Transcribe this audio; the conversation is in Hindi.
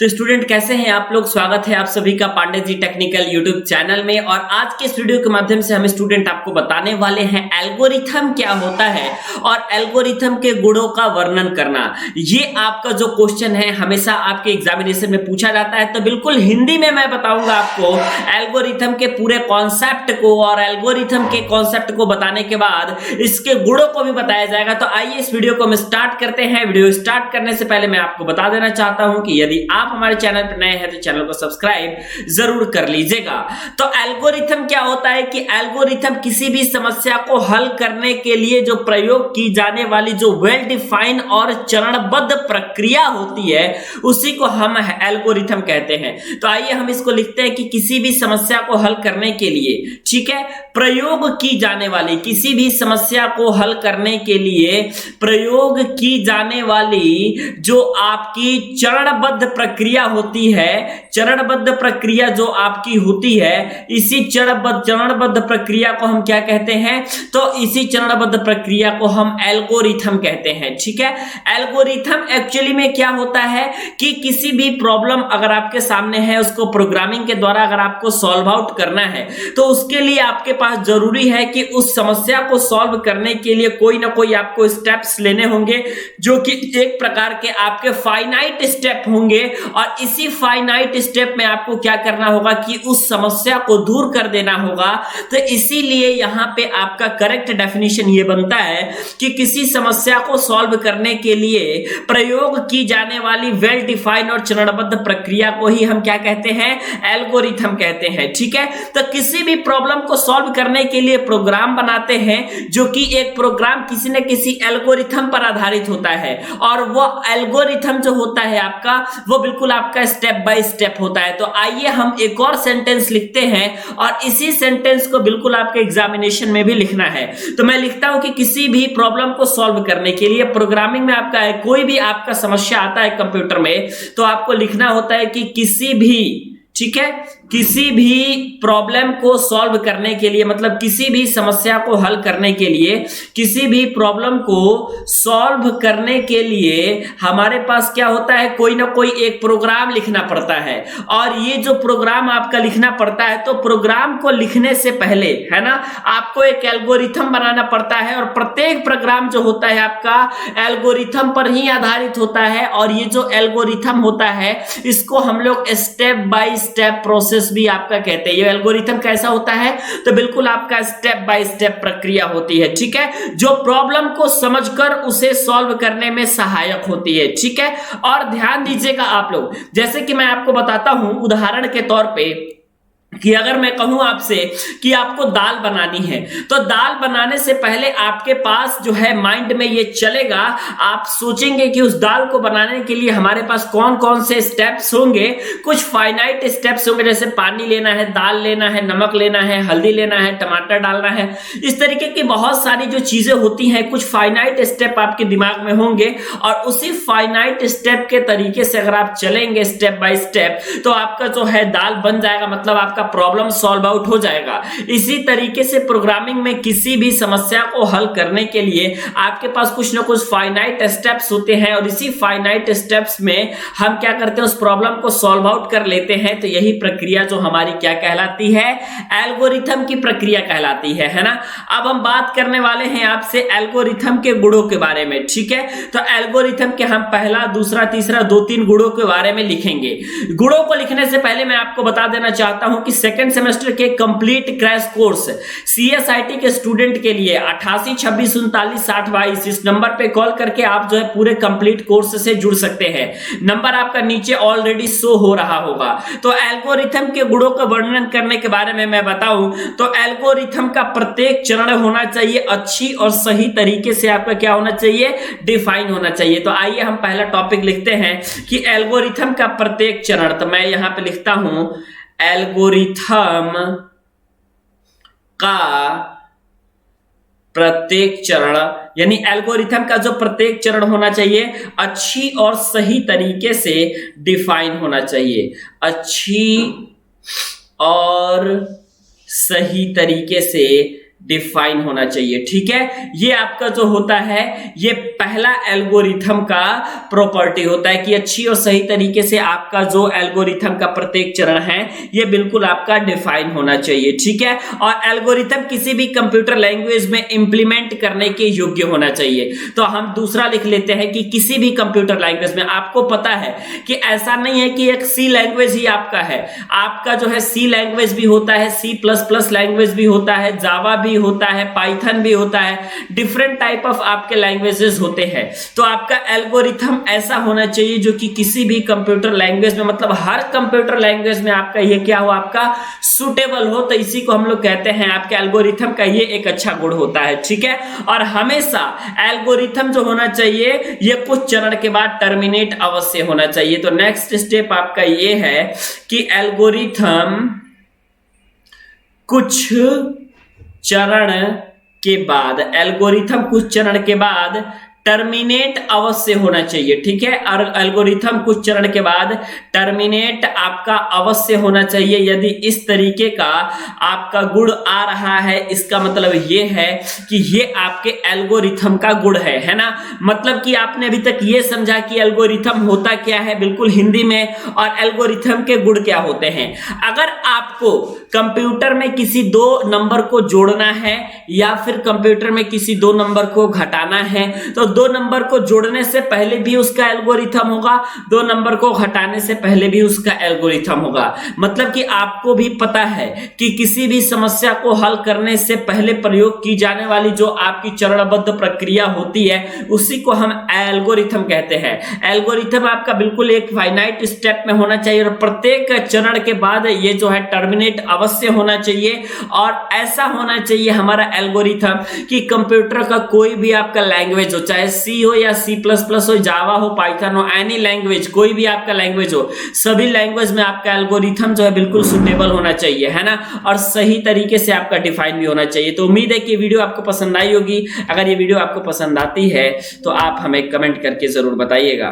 तो स्टूडेंट कैसे हैं आप लोग। स्वागत है आप सभी का Pandey ji technical YouTube channel में। और आज के इस वीडियो के माध्यम से हम स्टूडेंट आपको बताने वाले हैं एल्गोरिथम क्या होता है और एल्गोरिथम के गुणों का वर्णन करना। ये आपका जो क्वेश्चन है हमेशा आपके एग्जामिनेशन में पूछा जाता है, तो बिल्कुल हिंदी में मैं बताऊंगा आपको एल्गोरिथम के पूरे कॉन्सेप्ट को, और एल्गोरिथम के कॉन्सेप्ट को बताने के बाद इसके गुणों को भी बताया जाएगा। तो आइए इस वीडियो को हम स्टार्ट करते हैं। वीडियो स्टार्ट करने से पहले मैं आपको बता देना चाहता हूं कि यदि आप हमारे चैनल पर नए हैं तो चैनल को सब्सक्राइब जरूर कर लीजिएगा। तो एल्गोरिथम क्या होता है कि एल्गोरिथम किसी भी समस्या को हल करने के लिए जो प्रयोग की जाने वाली जो वेल डिफाइन और चरणबद्ध प्रक्रिया होती है उसी को हम एल्गोरिथम कहते हैं। तो आइए हम इसको लिखते हैं कि किसी भी समस्या को हल करने के लिए, ठीक है, प्रयोग की जाने वाली, किसी भी समस्या को हल करने के लिए प्रयोग की जाने वाली जो आपकी चरणबद्ध प्रक्रिया होती है, चरणबद्ध प्रक्रिया जो आपकी होती है, इसी चरणबद्ध प्रक्रिया को हम क्या कहते हैं? तो इसी चरणबद्ध प्रक्रिया को हम एल्गोरिथम कहते हैं, ठीक है। एल्गोरिथम एक्चुअली में क्या होता है कि किसी भी प्रॉब्लम अगर आपके सामने है उसको प्रोग्रामिंग के द्वारा अगर आपको सॉल्व आउट करना है तो उसके लिए आपके पास जरूरी है कि उस समस्या को सॉल्व करने के लिए कोई ना कोई आपको स्टेप्स लेने होंगे जो कि एक प्रकार के आपके फाइनाइट स्टेप होंगे। और इसी फाइनाइट स्टेप में आपको क्या करना होगा कि उस समस्या को दूर कर देना होगा। तो इसीलिए यहां पे आपका करेक्ट डेफिनेशन ये बनता है कि किसी समस्या को सॉल्व करने के लिए प्रयोग की जाने वाली वेल डिफाइन और चरणबद्ध प्रक्रिया को ही हम क्या कहते हैं? एल्गोरिथम कहते हैं, ठीक है। तो किसी भी प्रॉब्लम को सॉल्व करने के लिए प्रोग्राम बनाते हैं जो कि एक प्रोग्राम किसी न किसी एल्गोरिथम पर आधारित होता है, और वो एल्गोरिथम जो होता है आपका वो बिल्कुल आपका स्टेप बाय स्टेप होता है। तो आइए हम एक और सेंटेंस लिखते हैं और इसी सेंटेंस को बिल्कुल आपके एग्जामिनेशन में भी लिखना है। तो मैं लिखता हूं कि किसी भी प्रॉब्लम को सॉल्व करने के लिए प्रोग्रामिंग में आपका है, कोई भी आपका समस्या आता है कंप्यूटर में तो आपको लिखना होता है कि किसी भी, ठीक है, किसी भी प्रॉब्लम को सॉल्व करने के लिए, मतलब किसी भी समस्या को हल करने के लिए, किसी भी प्रॉब्लम को सॉल्व करने के लिए हमारे पास क्या होता है? कोई ना कोई एक प्रोग्राम लिखना पड़ता है। और ये जो प्रोग्राम आपका लिखना पड़ता है तो प्रोग्राम को लिखने से पहले, है ना, आपको एक एल्गोरिथम बनाना पड़ता है। और प्रत्येक प्रोग्राम जो होता है आपका एल्गोरिथम पर ही आधारित होता है। और ये जो एल्गोरिथम होता है इसको हम लोग स्टेप बाय स्टेप प्रोसेस भी आपका कहते हैं। ये एल्गोरिथम कैसा होता है? तो बिल्कुल आपका स्टेप बाय स्टेप प्रक्रिया होती है, ठीक है, जो प्रॉब्लम को समझकर उसे सॉल्व करने में सहायक होती है, ठीक है। और ध्यान दीजिएगा आप लोग, जैसे कि मैं आपको बताता हूं उदाहरण के तौर पे कि अगर मैं कहूं आपसे कि आपको दाल बनानी है तो दाल बनाने से पहले आपके पास जो है माइंड में ये चलेगा, आप सोचेंगे कि उस दाल को बनाने के लिए हमारे पास कौन कौन से स्टेप्स होंगे। कुछ फाइनाइट स्टेप्स होंगे, जैसे पानी लेना है, दाल लेना है, नमक लेना है, हल्दी लेना है, टमाटर डालना है, इस तरीके की बहुत सारी जो चीजें होती हैं, कुछ फाइनाइट स्टेप आपके दिमाग में होंगे। और उसी फाइनाइट स्टेप के तरीके से अगर आप चलेंगे स्टेप बाय स्टेप तो आपका जो है दाल बन जाएगा, मतलब आपका प्रॉब्लम सॉल्व आउट हो जाएगा। इसी तरीके से प्रोग्रामिंग में किसी भी समस्या को हल करने के लिए आपके पास कुछ ना कुछ फाइनाइट स्टेप्स होते हैं, और इसी फाइनाइट स्टेप्स में हम क्या करते हैं? उस प्रॉब्लम को सॉल्व आउट कर लेते हैं। तो यही प्रक्रिया जो हमारी क्या कहलाती है? एल्गोरिथम की प्रक्रिया कहलाती है ना। अब हम बात करने वाले हैं आपसे एल्गोरिथम के गुणों के बारे में, ठीक है। तो एल्गोरिथम के हम पहला, दूसरा, तीसरा, 2-3 गुणों के बारे में लिखेंगे। गुणों को लिखने से पहले मैं आपको बता देना चाहता हूं कि सेकेंड सेमेस्टर के कंप्लीट क्रैश कोर्स सीएसआईटी के स्टूडेंट के लिए 88 26 39 60 22 इस नंबर पे कॉल करके आप जो है पूरे कंप्लीट कोर्स से जुड़ सकते हैं। नंबर आपका नीचे ऑलरेडी शो हो रहा होगा। तो एल्गोरिथम के गुणों का वर्णन करने के बारे में मैं बताऊं तो एल्गोरिथम का प्रत्येक चरण होना चाहिए अच्छी और सही तरीके से आपका क्या होना चाहिए? डिफाइन होना चाहिए। तो आइए हम पहला टॉपिक लिखते हैं कि एल्गोरिथम का प्रत्येक चरण। तो मैं यहां पे लिखता हूं एल्गोरिथम का प्रत्येक चरण, यानी एल्गोरिथम का जो प्रत्येक चरण होना चाहिए अच्छी और सही तरीके से डिफाइन होना चाहिए। अच्छी और सही तरीके से डिफाइन होना चाहिए। ठीक है, ये आपका जो होता है ये पहला एल्गोरिथम का प्रॉपर्टी होता है कि अच्छी और सही तरीके से आपका जो एल्गोरिथम का प्रत्येक चरण है ये बिल्कुल आपका डिफाइन होना चाहिए। ठीक है, और एल्गोरिथम किसी भी कंप्यूटर लैंग्वेज में इंप्लीमेंट करने के योग्य होना चाहिए। तो हम दूसरा लिख लेते हैं कि किसी भी कंप्यूटर लैंग्वेज में, आपको पता है कि ऐसा नहीं है कि एक सी लैंग्वेज ही आपका है, आपका जो है सी लैंग्वेज भी होता है, सी प्लस प्लस लैंग्वेज भी होता है, जावा भी होता है, पाइथन भी होता है, डिफरेंट टाइप ऑफ आपके लैंग्वेजेस होते हैं। तो आपका एल्गोरिथम ऐसा होना चाहिए जो कि किसी भी कंप्यूटर लैंग्वेज में, मतलब हर कंप्यूटर लैंग्वेज में आपका ये क्या हो, आपका सुटेबल हो। तो इसी को हम लोग कहते हैं आपके एल्गोरिथम का ये एक अच्छा गुण होता है। ठीक है, और हमेशा एल्गोरिथम जो होना चाहिए ये कुछ चरण के बाद टर्मिनेट अवश्य होना चाहिए। तो नेक्स्ट स्टेप आपका ये है कि एल्गोरिथम कुछ चरण के बाद, एल्गोरिथम कुछ चरण के बाद टर्मिनेट अवश्य होना चाहिए। ठीक है, और एल्गोरिथम कुछ चरण के बाद टर्मिनेट आपका अवश्य होना चाहिए। यदि इस तरीके का आपका गुण आ रहा है, इसका मतलब ये है कि ये आपके एल्गोरिथम का गुण है ना। मतलब कि आपने अभी तक ये समझा कि एल्गोरिथम होता क्या है बिल्कुल हिंदी में, और एल्गोरिथम के गुण क्या होते हैं। अगर आपको कंप्यूटर में किसी दो नंबर को जोड़ना है या फिर कंप्यूटर में किसी दो नंबर को घटाना है, तो दो नंबर को जोड़ने से पहले भी उसका एल्गोरिथम होगा, दो नंबर को घटाने से पहले भी उसका एल्गोरिथम होगा। मतलब कि आपको भी पता है कि किसी भी समस्या को हल करने से पहले प्रयोग की जाने वाली जो आपकी चरणबद्ध प्रक्रिया होती है उसी को हम एल्गोरिथम कहते हैं। एल्गोरिथम आपका बिल्कुल एक फाइनाइट स्टेप में होना चाहिए और प्रत्येक चरण के बाद ये जो है टर्मिनेट अवश्य होना चाहिए। और ऐसा होना चाहिए हमारा एल्गोरिथम कि कंप्यूटर का कोई भी आपका लैंग्वेज हो, चाहे सी हो या सी प्लस प्लस हो, जावा हो, पाइथन हो, एनी लैंग्वेज, कोई भी आपका लैंग्वेज हो, सभी लैंग्वेज में आपका एल्गोरिथम जो है बिल्कुल सुटेबल होना चाहिए, है ना, और सही तरीके से आपका डिफाइन भी होना चाहिए। तो उम्मीद है कि वीडियो आपको पसंद आई होगी। अगर ये वीडियो आपको पसंद आती है तो आप हमें कमेंट करके जरूर बताइएगा।